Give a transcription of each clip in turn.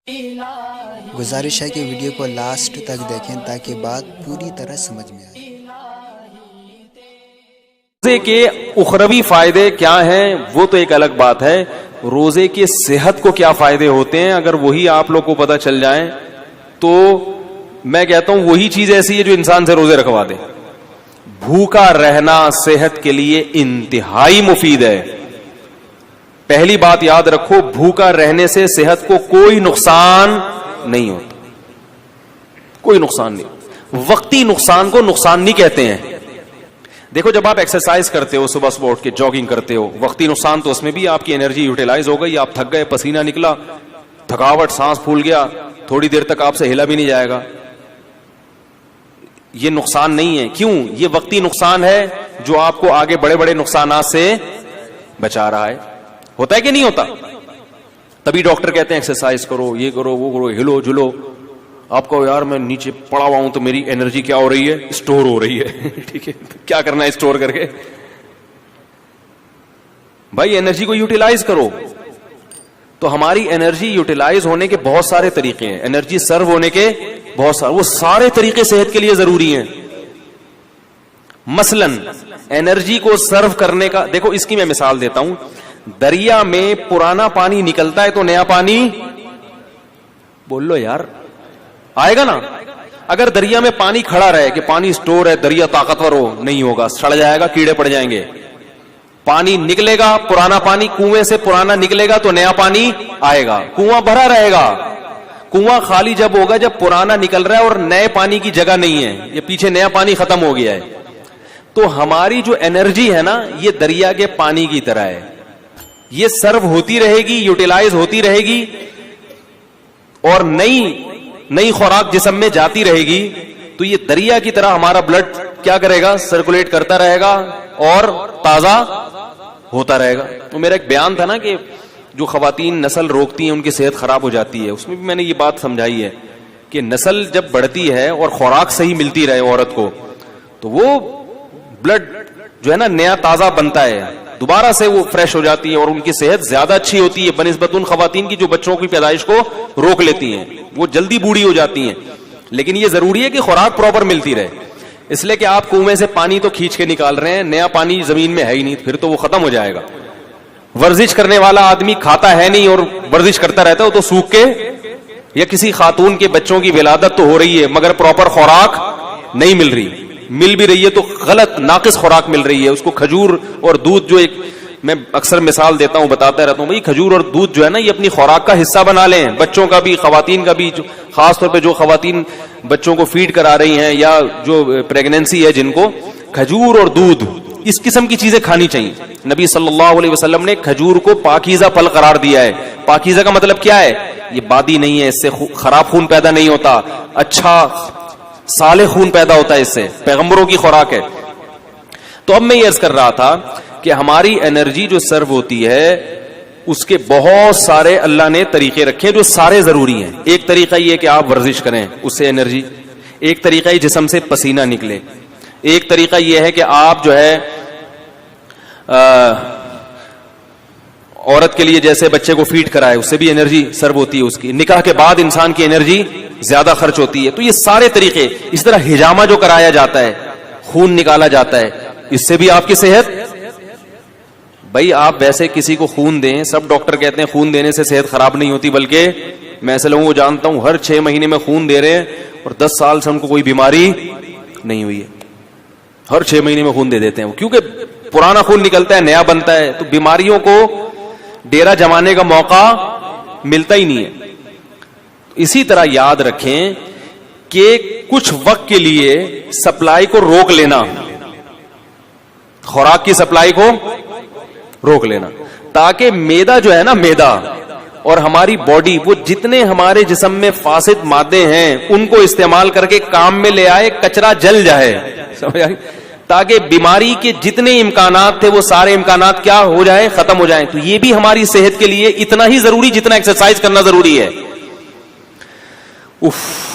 گزارش ہے کہ ویڈیو کو لاسٹ تک دیکھیں تاکہ بات پوری طرح سمجھ میں آئے۔ روزے کے اخروی فائدے کیا ہیں وہ تو ایک الگ بات ہے، روزے کی صحت کو کیا فائدے ہوتے ہیں اگر وہی آپ لوگ کو پتہ چل جائیں تو میں کہتا ہوں وہی چیز ایسی ہے جو انسان سے روزے رکھوا دے۔ بھوکا رہنا صحت کے لیے انتہائی مفید ہے۔ پہلی بات یاد رکھو، بھوکا رہنے سے صحت کو کوئی نقصان نہیں ہوتا، کوئی نقصان نہیں۔ وقتی نقصان کو نقصان نہیں کہتے ہیں۔ دیکھو جب آپ ایکسرسائز کرتے ہو، صبح صبح اٹھ کے جاگنگ کرتے ہو، وقتی نقصان تو اس میں بھی آپ کی انرجی یوٹیلائز ہو گئی، آپ تھک گئے، پسینہ نکلا، تھکاوٹ، سانس پھول گیا، تھوڑی دیر تک آپ سے ہلا بھی نہیں جائے گا، یہ نقصان نہیں ہے۔ کیوں؟ یہ وقتی نقصان ہے جو آپ کو آگے بڑے بڑے نقصانات سے بچا رہا ہے۔ ہوتا ہے کہ نہیں ہوتا؟ تبھی ڈاکٹر کہتے ہیں ایکسرسائز کرو، یہ کرو، وہ کرو، ہلو جلو۔ آپ کو یار میں نیچے پڑا ہوا ہوں تو میری انرجی کیا ہو رہی ہے؟ اسٹور ہو رہی ہے۔ ٹھیک ہے، کیا کرنا ہے اسٹور کر کے؟ بھائی انرجی کو یوٹیلائز کرو۔ تو ہماری انرجی یوٹیلائز ہونے کے بہت سارے طریقے ہیں، انرجی سرو ہونے کے بہت سارے، وہ سارے طریقے صحت کے لیے ضروری ہیں۔ مثلا انرجی کو سرو کرنے کا، دیکھو اس کی میں مثال دیتا ہوں۔ دریا میں پرانا پانی نکلتا ہے تو نیا پانی، بول لو یار، آئے گا نا؟ اگر دریا میں پانی کھڑا رہے کہ پانی سٹور ہے، دریا طاقتور ہو، نہیں ہوگا، سڑ جائے گا، کیڑے پڑ جائیں گے۔ پانی نکلے گا، پرانا پانی کنویں سے پرانا نکلے گا تو نیا پانی آئے گا، کنواں بھرا رہے گا۔ کنواں خالی جب ہوگا جب پرانا نکل رہا ہے اور نئے پانی کی جگہ نہیں ہے، یہ پیچھے نیا پانی ختم ہو گیا ہے۔ تو ہماری جو انرجی ہے نا، یہ دریا کے پانی کی طرح ہے، یہ سرو ہوتی رہے گی، یوٹیلائز ہوتی رہے گی، اور نئی خوراک جسم میں جاتی رہے گی تو یہ دریا کی طرح ہمارا بلڈ کیا کرے گا؟ سرکولیٹ کرتا رہے گا اور تازہ ہوتا رہے گا۔ تو میرا ایک بیان تھا نا کہ جو خواتین نسل روکتی ہیں ان کی صحت خراب ہو جاتی ہے، اس میں بھی میں نے یہ بات سمجھائی ہے کہ نسل جب بڑھتی ہے اور خوراک صحیح ملتی رہے عورت کو تو وہ بلڈ جو ہے نا نیا تازہ بنتا ہے، دوبارہ سے وہ فریش ہو جاتی ہے اور ان کی صحت زیادہ اچھی ہوتی ہے بنسبت ان خواتین کی جو بچوں کی پیدائش کو روک لیتی ہیں، وہ جلدی بوڑھی ہو جاتی ہیں۔ لیکن یہ ضروری ہے کہ خوراک پراپر ملتی رہے، اس لیے کہ آپ کنویں سے پانی تو کھینچ کے نکال رہے ہیں، نیا پانی زمین میں ہے ہی نہیں، پھر تو وہ ختم ہو جائے گا۔ ورزش کرنے والا آدمی کھاتا ہے نہیں اور ورزش کرتا رہتا ہے، تو سوکھ کے، یا کسی خاتون کے بچوں کی ولادت تو ہو رہی ہے مگر پراپر خوراک نہیں مل رہی، مل بھی رہی ہے تو غلط ناقص خوراک مل رہی ہے۔ اس کو کھجور اور دودھ، جو ایک میں اکثر مثال دیتا ہوں، بتاتا رہتا ہوں، بھائی کھجور اور دودھ جو ہے نا یہ اپنی خوراک کا حصہ بنا لیں، بچوں کا بھی، خواتین کا بھی، خاص طور پہ جو خواتین بچوں کو فیڈ کرا رہی ہیں یا جو پریگنینسی ہے جن کو، کھجور اور دودھ اس قسم کی چیزیں کھانی چاہیے۔ نبی صلی اللہ علیہ وسلم نے کھجور کو پاکیزہ پھل قرار دیا ہے۔ پاکیزہ کا مطلب کیا ہے؟ یہ بادی نہیں ہے، اس سے خراب خون پیدا نہیں ہوتا، اچھا صالح خون پیدا ہوتا ہے اس سے، پیغمبروں کی خوراک ہے۔ تو اب میں یہ عرض کر رہا تھا کہ ہماری انرجی جو سرو ہوتی ہے اس کے بہت سارے اللہ نے طریقے رکھے جو سارے ضروری ہیں۔ ایک طریقہ یہ کہ آپ ورزش کریں، اس سے انرجی، ایک طریقہ یہ جسم سے پسینہ نکلے، ایک طریقہ یہ ہے کہ آپ جو ہے عورت کے لیے جیسے بچے کو فیڈ کرائے، اس سے بھی انرجی سرو ہوتی ہے، اس کی نکاح کے بعد انسان کی انرجی زیادہ خرچ ہوتی ہے۔ تو یہ سارے طریقے، اس طرح حجامہ جو کرایا جاتا ہے، خون نکالا جاتا ہے، اس سے بھی آپ کی صحت، بھائی آپ ویسے کسی کو خون دیں، سب ڈاکٹر کہتے ہیں خون دینے سے صحت خراب نہیں ہوتی، بلکہ میں ایسے لوگوں کو جانتا ہوں ہر 6 مہینے میں خون دے رہے ہیں اور 10 سال سے ان کو کوئی بیماری نہیں ہوئی ہے، ہر 6 مہینے میں خون دے دیتے ہیں، کیونکہ پرانا خون نکلتا ہے، نیا بنتا ہے، تو بیماریوں کو ڈیرا جمانے کا موقع ملتا ہی نہیں ہے۔ اسی طرح یاد رکھیں کہ کچھ وقت کے لیے سپلائی کو روک لینا، خوراک کی سپلائی کو روک لینا، تاکہ میدا جو ہے نا، میدا اور ہماری باڈی، وہ جتنے ہمارے جسم میں فاسد مادے ہیں ان کو استعمال کر کے کام میں لے آئے، کچرا جل جائے، سمجھ آئی؟ تاکہ بیماری کے جتنے امکانات تھے وہ سارے امکانات کیا ہو جائیں؟ ختم ہو جائیں۔ تو یہ بھی ہماری صحت کے لیے اتنا ہی ضروری جتنا ایکسرسائز کرنا ضروری ہے۔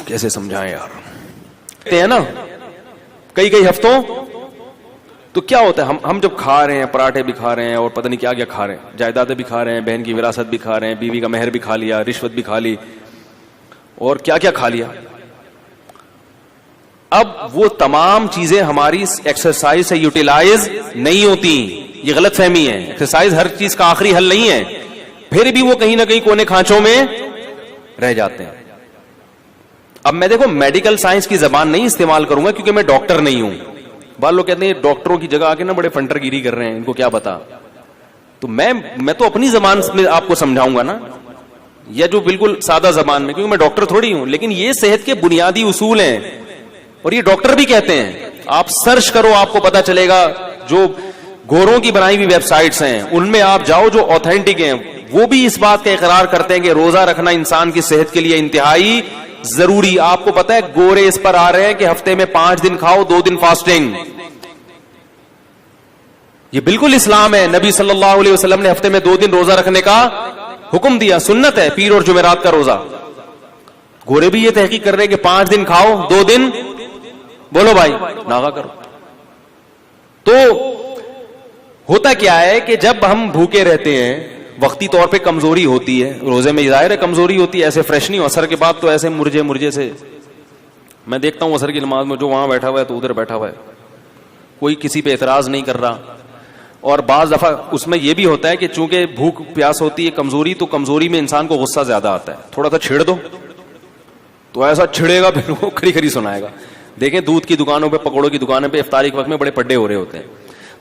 کیسے سمجھائیں یار؟ کہتے ہیں نا کئی ہفتوں، تو کیا ہوتا ہے، ہم جب کھا رہے ہیں، پراٹھے بھی کھا رہے ہیں اور پتہ نہیں کیا کیا کھا رہے ہیں، جائیدادیں بھی کھا رہے ہیں، بہن کی وراثت بھی کھا رہے ہیں، بیوی کا مہر بھی کھا لیا، رشوت بھی کھا لی، اور کیا کیا کھا لیا. اب وہ تمام چیزیں ہماری ایکسرسائز سے یوٹیلائز نہیں ہوتی. یہ غلط فہمی ہے. ایکسرسائز ہر چیز کا آخری حل نہیں ہے, پھر بھی وہ کہیں نہ کہیں کونے کھانچوں میں رہ جاتے ہیں. اب میں دیکھو میڈیکل سائنس کی زبان نہیں استعمال کروں گا کیونکہ میں ڈاکٹر نہیں ہوں. بعض لوگ کہتے ہیں ڈاکٹروں کی جگہ آ کے نا بڑے فنٹر گیری کر رہے ہیں, ان کو کیا بتا. تو میں تو اپنی زبان میں آپ کو سمجھاؤں گا نا, یا جو بالکل سادہ زبان میں, کیونکہ میں ڈاکٹر تھوڑی ہوں. لیکن یہ صحت کے بنیادی اصول ہیں اور یہ ڈاکٹر بھی کہتے ہیں. آپ سرچ کرو, آپ کو پتا چلے گا. جو گوروں کی بنائی ہوئی ویب سائٹس ہیں ان میں آپ جاؤ جو آتھینٹک ہیں, وہ بھی اس بات کا اقرار کرتے ہیں کہ روزہ رکھنا انسان کی صحت کے لیے انتہائی ضروری. آپ کو پتا ہے گورے اس پر آ رہے ہیں کہ ہفتے میں 5 دن کھاؤ 2 دن فاسٹنگ. یہ بالکل اسلام ہے. نبی صلی اللہ علیہ وسلم نے ہفتے میں 2 دن روزہ رکھنے کا حکم دیا, سنت ہے پیر اور جمعرات کا روزہ. گورے بھی یہ تحقیق کر رہے ہیں کہ 5 دن کھاؤ 2 دن بولو بھائی ناغا کرو. تو ہوتا کیا ہے کہ جب ہم بھوکے رہتے ہیں, وقتی طور پہ کمزوری ہوتی ہے, روزے میں ظاہر ہے کمزوری ہوتی ہے, ایسے فریش نہیں ہو. اثر کے بعد تو ایسے مرجے سے میں دیکھتا ہوں اثر کی نماز میں جو وہاں بیٹھا ہوا ہے تو ادھر بیٹھا ہوا ہے, کوئی کسی پہ اعتراض نہیں کر رہا. اور بعض دفعہ اس میں یہ بھی ہوتا ہے کہ چونکہ بھوک پیاس ہوتی ہے, کمزوری, تو کمزوری میں انسان کو غصہ زیادہ آتا ہے. تھوڑا سا چھیڑ دو تو ایسا چھڑے گا پھر وہ کھڑی کھڑی سنائے گا. دیکھیں دودھ کی دکانوں پہ, پکوڑوں کی دکانوں پہ افطاری کے وقت میں بڑے پڈے ہو رہے ہوتے ہیں.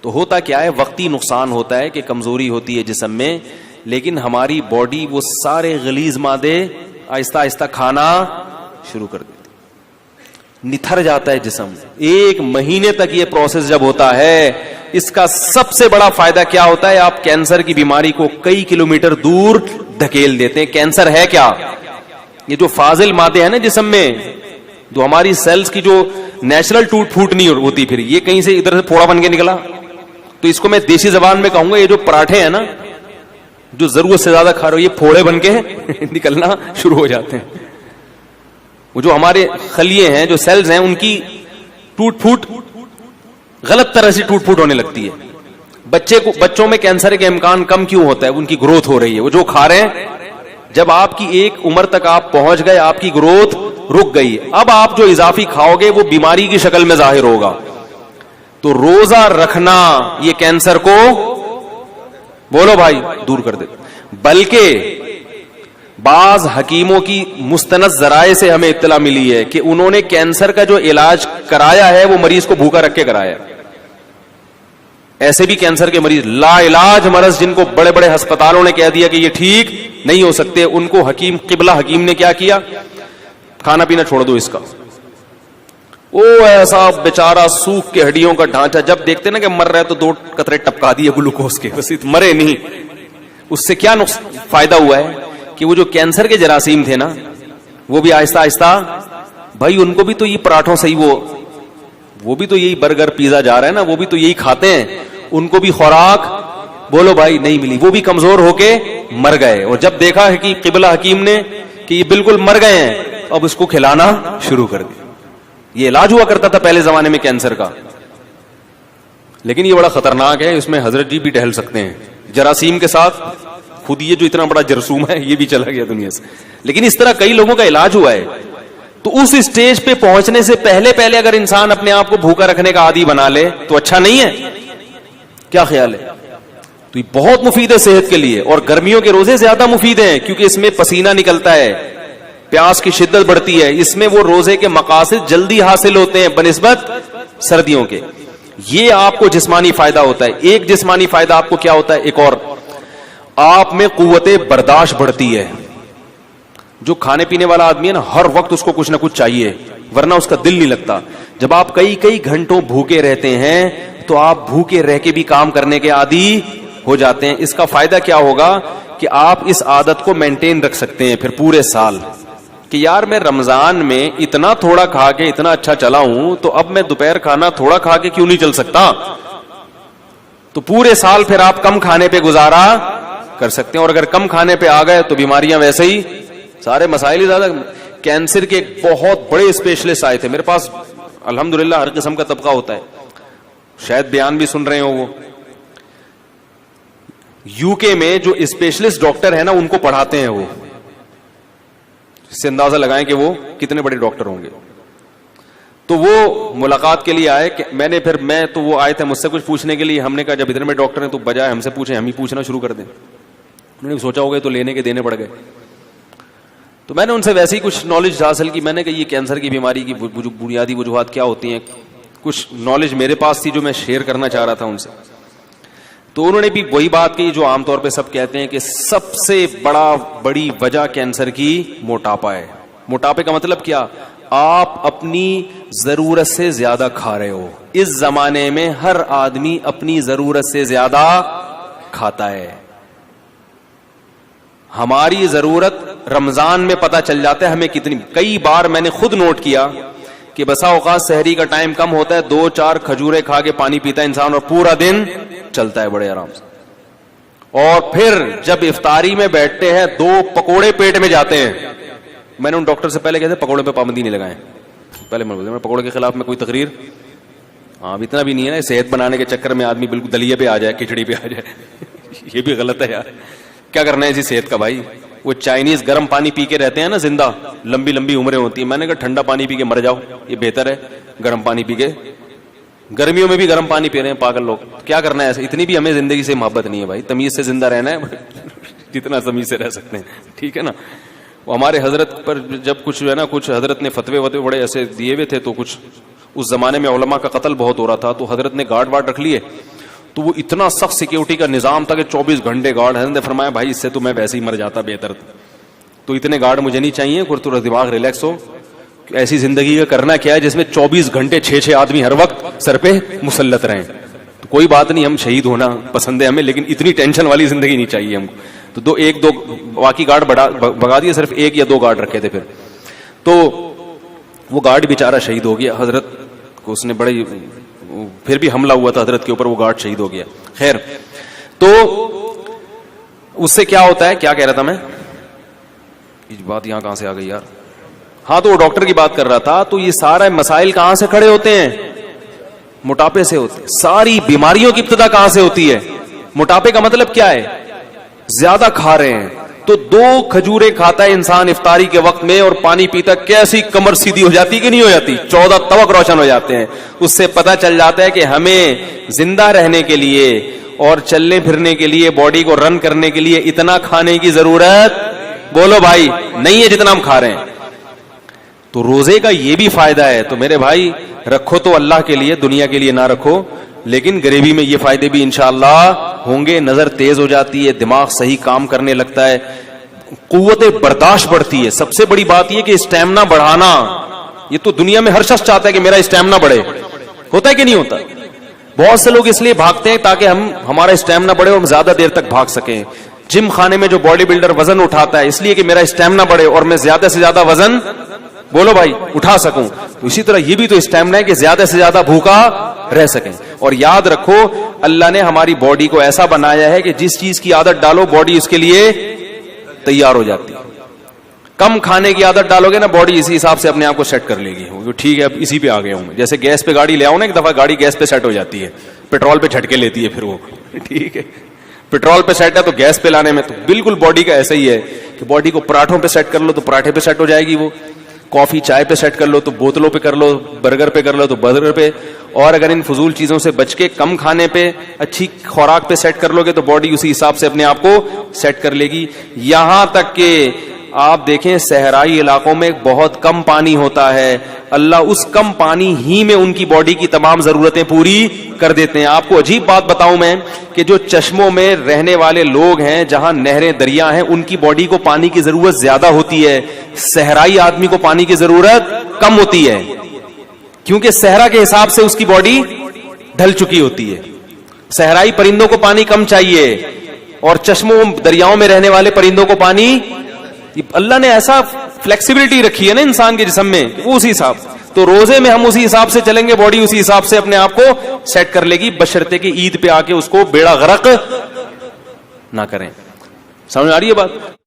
تو ہوتا کیا ہے, وقتی نقصان ہوتا ہے کہ کمزوری ہوتی ہے جسم میں, لیکن ہماری باڈی وہ سارے غلیظ مادے آہستہ آہستہ کھانا شروع کر دیتی, نتھر جاتا ہے جسم. 1 مہینے تک یہ پروسیس جب ہوتا ہے, اس کا سب سے بڑا فائدہ کیا ہوتا ہے, آپ کینسر کی بیماری کو کئی کلومیٹر دور دھکیل دیتے ہیں. کینسر ہے کیا, یہ جو فاضل مادے ہیں نا جسم میں, جو ہماری سیلز کی جو نیچرل ٹوٹ پھوٹ نہیں ہوتی, پھر یہ کہیں سے ادھر سے پھوڑا بن کے نکلا. تو اس کو میں دیسی زبان میں کہوں گا, یہ جو پراٹھے ہیں نا جو ضرورت سے زیادہ کھا رہے ہو, یہ پھوڑے بن کے نکلنا شروع ہو جاتے ہیں. وہ جو ہمارے خلیے ہیں, جو سیلز ہیں, ان کی ٹوٹ پھوٹ غلط طرح سے ٹوٹ پھوٹ ہونے لگتی ہے. بچوں میں کینسر کے امکان کم کیوں ہوتا ہے, ان کی گروتھ ہو رہی ہے. وہ جو کھا رہے ہیں, جب آپ کی ایک عمر تک آپ پہنچ گئے, آپ کی گروتھ رک گئی. اب آپ جو اضافی کھاؤ گے وہ بیماری کی شکل میں ظاہر ہوگا. تو روزہ رکھنا یہ کینسر کو بولو بھائی دور کر دے. بلکہ بعض حکیموں کی مستند ذرائع سے ہمیں اطلاع ملی ہے کہ انہوں نے کینسر کا جو علاج کرایا ہے وہ مریض کو بھوکا رکھ کے کرایا ہے. ایسے بھی کینسر کے مریض لا علاج مرض, جن کو بڑے بڑے ہسپتالوں نے کہہ دیا کہ یہ ٹھیک نہیں ہو سکتے, ان کو حکیم قبلہ حکیم نے کیا کیا, کھانا پینا چھوڑ دو اس کا. وہ ایسا بیچارہ سوکھ کے ہڈیوں کا ڈھانچہ, جب دیکھتے نا کہ مر رہا ہے تو 2 قطرے ٹپکا دیے گلوکوز کے, بس مرے نہیں. اس سے کیا فائدہ ہوا ہے کہ وہ جو کینسر کے جراثیم تھے نا, وہ بھی آہستہ آہستہ, بھائی ان کو بھی تو یہ پراٹھوں سے ہی وہ بھی تو یہی برگر پیزا جا رہا ہے نا, وہ بھی تو یہی کھاتے ہیں, ان کو بھی خوراک بولو بھائی نہیں ملی, وہ بھی کمزور ہو کے مر گئے. اور جب دیکھا ہے کہ قبلہ حکیم نے کہ یہ بالکل مر گئے ہیں, اب اس کو کھلانا شروع کر دیا. یہ علاج ہوا کرتا تھا پہلے زمانے میں کینسر کا, لیکن یہ بڑا خطرناک ہے. اس میں حضرت جی بھی ٹہل سکتے ہیں جراثیم کے ساتھ. خود یہ جو اتنا بڑا جرثوم ہے یہ بھی چلا گیا دنیا سے, لیکن اس طرح کئی لوگوں کا علاج ہوا ہے. تو اس اسٹیج پہ پہنچنے سے پہلے اگر انسان اپنے آپ کو بھوکا رکھنے کا عادی بنا لے تو اچھا نہیں ہے. کیا خیال ہے؟ تو یہ بہت مفید ہے صحت کے لیے. اور گرمیوں کے روزے زیادہ مفید ہیں کیونکہ اس میں پسینہ نکلتا ہے, پیاس کی شدت بڑھتی ہے, اس میں وہ روزے کے مقاصد جلدی حاصل ہوتے ہیں بنسبت سردیوں کے. یہ آپ کو جسمانی فائدہ ہوتا ہے. ایک جسمانی فائدہ آپ کو کیا ہوتا ہے, ایک اور, آپ میں قوت برداشت بڑھتی ہے. جو کھانے پینے والا آدمی ہے نا, ہر وقت اس کو کچھ نہ کچھ چاہیے, ورنہ اس کا دل نہیں لگتا. جب آپ کئی گھنٹوں بھوکے رہتے ہیں تو آپ بھوکے رہ کے بھی کام کرنے کے عادی ہو جاتے ہیں. اس کا فائدہ کیا ہوگا کہ آپ اس عادت کو مینٹین رکھ سکتے ہیں پھر پورے سال, کہ یار میں رمضان میں اتنا تھوڑا کھا کے اتنا اچھا چلا ہوں, تو اب میں دوپہر کھانا تھوڑا کھا کے کیوں نہیں چل سکتا. تو پورے سال پھر آپ کم کھانے پہ گزارا کر سکتے ہیں. اور اگر کم کھانے پہ آ گئے تو بیماریاں ویسے ہی, سارے مسائل ہی زیادہ. کینسر کے ایک بہت بڑے اسپیشلسٹ آئے تھے میرے پاس, الحمدللہ ہر قسم کا طبقہ ہوتا ہے, شاید بیان بھی سن رہے ہو. وہ یو کے میں جو اسپیشلسٹ ڈاکٹر ہے نا, ان کو پڑھاتے ہیں وہ. اس سے اندازہ لگائیں کہ وہ کتنے بڑے ڈاکٹر ہوں گے. تو وہ ملاقات کے لیے آئے کہ میں تو وہ آئے تھے مجھ سے کچھ پوچھنے کے لیے. ہم نے کہا جب اتنے میں ڈاکٹر ہیں تو بجائے ہم سے پوچھیں ہم ہی پوچھنا شروع کر دیں. انہوں نے سوچا ہوگا تو لینے کے دینے پڑ گئے. تو میں نے ان سے ویسے ہی کچھ نالج حاصل کی. میں نے کہا یہ کینسر کی بیماری کی بنیادی وجوہات کیا ہوتی ہیں, کچھ نالج میرے پاس تھی جو میں شیئر کرنا چاہ رہا تھا ان سے. تو انہوں نے بھی وہی بات کی جو عام طور پہ سب کہتے ہیں کہ سب سے بڑی وجہ کینسر کی موٹاپا ہے. موٹاپے کا مطلب کیا؟ آپ اپنی ضرورت سے زیادہ کھا رہے ہو. اس زمانے میں ہر آدمی اپنی ضرورت سے زیادہ کھاتا ہے. ہماری ضرورت رمضان میں پتہ چل جاتا ہے ہمیں کتنی. کئی بار میں نے خود نوٹ کیا کہ بسا اوقات سحری کا ٹائم کم ہوتا ہے, 2-4 کھجورے کھا کے پانی پیتا ہے انسان اور پورا دن چلتا ہے بڑے آرام سے. اور پھر جب افطاری میں بیٹھتے ہیں 2 پکوڑے پیٹ میں جاتے ہیں. میں نے ان ڈاکٹر سے پہلے کہتے پکوڑے پہ پابندی نہیں لگائیں. پہلے میں پکوڑے کے خلاف میں کوئی تقریر اتنا بھی نہیں ہے نا. صحت بنانے کے چکر میں آدمی بالکل دلیے پہ آ جائے, کھچڑی پہ آ جائے. یہ بھی غلط ہے یار. کیا کرنا ہے اسی صحت کا بھائی. وہ چائنیز گرم پانی پی کے رہتے ہیں نا زندہ, لمبی لمبی عمریں ہوتی ہیں. میں نے کہا ٹھنڈا پانی پی کے مر جاؤ, یہ بہتر ہے گرم پانی پی کے. گرمیوں میں بھی گرم پانی پی رہے ہیں پاگل لوگ. کیا کرنا ہے ایسے؟ اتنی بھی ہمیں زندگی سے محبت نہیں ہے بھائی. تمیز سے زندہ رہنا ہے جتنا تمیز سے رہ سکتے ہیں, ٹھیک ہے نا. وہ ہمارے حضرت پر جب کچھ ہے نا, کچھ حضرت نے فتوے بڑے ایسے دیے ہوئے تھے, تو کچھ اس زمانے میں علماء کا قتل بہت ہو رہا تھا, تو حضرت نے گارڈ وارڈ رکھ لیے. تو وہ اتنا سخت سیکیورٹی کا نظام تھا کہ 24 گھنٹے گارڈ. حضرت نے فرمایا بھائی اس سے تو میں ویسے ہی مر جاتا بہتر, تو اتنے گارڈ مجھے نہیں چاہیے. تھوڑا دماغ ریلیکس ہو. ایسی زندگی کا کرنا کیا ہے جس میں 24 گھنٹے 6 آدمی ہر وقت سر پہ مسلط رہیں. تو کوئی بات نہیں, ہم شہید ہونا پسند ہے ہمیں, لیکن اتنی ٹینشن والی زندگی نہیں چاہیے ہم کو. تو 1-2 باقی گارڈ بگا دیے, صرف 1 یا 2 گارڈ رکھے تھے. پھر تو وہ گارڈ بیچارہ شہید ہو گیا. حضرت کو اس نے بڑے, پھر بھی حملہ ہوا تھا حضرت کے اوپر, وہ گارڈ شہید ہو گیا. خیر, تو اس سے کیا ہوتا ہے, کیا کہہ رہا تھا میں, یہ بات یہاں کہاں سے آ گئی یار. ہاں, تو وہ ڈاکٹر کی بات کر رہا تھا. تو یہ سارے مسائل کہاں سے کھڑے ہوتے ہیں؟ موٹاپے سے ہوتے ہیں. ساری بیماریوں کی ابتدا کہاں سے ہوتی ہے؟ موٹاپے کا مطلب کیا ہے؟ زیادہ کھا رہے ہیں. تو 2 کھجورے کھاتا ہے انسان افطاری کے وقت میں اور پانی پیتا, کیسی کمر سیدھی ہو جاتی کہ نہیں ہو جاتی, 14 طبق روشن ہو جاتے ہیں. اس سے پتہ چل جاتا ہے کہ ہمیں زندہ رہنے کے لیے اور چلنے پھرنے کے لیے, باڈی کو رن کرنے کے لیے اتنا کھانے کی ضرورت, بولو بھائی, نہیں ہے جتنا ہم کھا رہے ہیں. تو روزے کا یہ بھی فائدہ ہے. تو میرے بھائی رکھو تو اللہ کے لیے, دنیا کے لیے نہ رکھو, لیکن غریبی میں یہ فائدے بھی انشاءاللہ ہوں گے. نظر تیز ہو جاتی ہے, دماغ صحیح کام کرنے لگتا ہے, قوت برداشت بڑھتی ہے. سب سے بڑی بات یہ کہ اسٹیمنا بڑھانا, یہ تو دنیا میں ہر شخص چاہتا ہے کہ میرا اسٹیمنا بڑھے. ہوتا ہے کہ نہیں ہوتا؟ بہت سے لوگ اس لیے بھاگتے ہیں تاکہ ہمارا اسٹیمنا بڑھے اور ہم زیادہ دیر تک بھاگ سکیں. جم خانے میں جو باڈی بلڈر وزن اٹھاتا ہے اس لیے کہ میرا اسٹیمنا بڑھے اور میں زیادہ سے زیادہ وزن, بولو بھائی, اٹھا سکوں. تو اسی طرح یہ بھی تو اسٹیمنا ہے کہ زیادہ سے زیادہ بھوکا رہ سکیں. اور یاد رکھو اللہ نے ہماری باڈی کو ایسا بنایا ہے کہ جس چیز کی عادت ڈالو باڈی اس کے لیے تیار ہو جاتی ہے. کم کھانے کی عادت ڈالو گے نا, باڈی اسی حساب سے اپنے آپ کو سیٹ کر لے گی. ٹھیک ہے اب اسی پہ آ گیا ہوں میں. جیسے گیس پہ گاڑی لے آؤں نا, ایک دفعہ گاڑی گیس پہ سیٹ ہو جاتی ہے, پیٹرول پہ جھٹکے لیتی ہے پھر وہ, ٹھیک ہے. پیٹرول پہ سیٹ ہے تو گیس پہ لانے میں تو بالکل باڈی کا ایسا ہی ہے کہ باڈی کو پراٹھوں پہ سیٹ کر لو تو پراٹھے پہ سیٹ ہو جائے گی, وہ کافی چائے پہ سیٹ کر لو تو بوتلوں پہ کر لو, برگر پہ کر لو تو برگر پہ. اور اگر ان فضول چیزوں سے بچ کے کم کھانے پہ, اچھی خوراک پہ سیٹ کر لو گے تو باڈی اسی حساب سے اپنے آپ کو سیٹ کر لے گی. یہاں تک کہ آپ دیکھیں صحرائی علاقوں میں بہت کم پانی ہوتا ہے, اللہ اس کم پانی ہی میں ان کی باڈی کی تمام ضرورتیں پوری کر دیتے ہیں. آپ کو عجیب بات بتاؤں میں کہ جو چشموں میں رہنے والے لوگ ہیں, جہاں نہریں دریا ہیں, ان کی باڈی کو پانی کی ضرورت زیادہ ہوتی ہے, صحرائی آدمی کو پانی کی ضرورت کم ہوتی ہے, کیونکہ صحرا کے حساب سے اس کی باڈی ڈھل چکی ہوتی ہے. صحرائی پرندوں کو پانی کم چاہیے اور چشموں دریاؤں میں رہنے والے پرندوں کو پانی, اللہ نے ایسا فلیکسیبلٹی رکھی ہے نا انسان کے جسم میں, وہ اسی حساب. تو روزے میں ہم اسی حساب سے چلیں گے, باڈی اسی حساب سے اپنے آپ کو سیٹ کر لے گی, بشرطے کہ عید پہ آ کے اس کو بیڑا غرق نہ کریں. سمجھ آ رہی ہے بات؟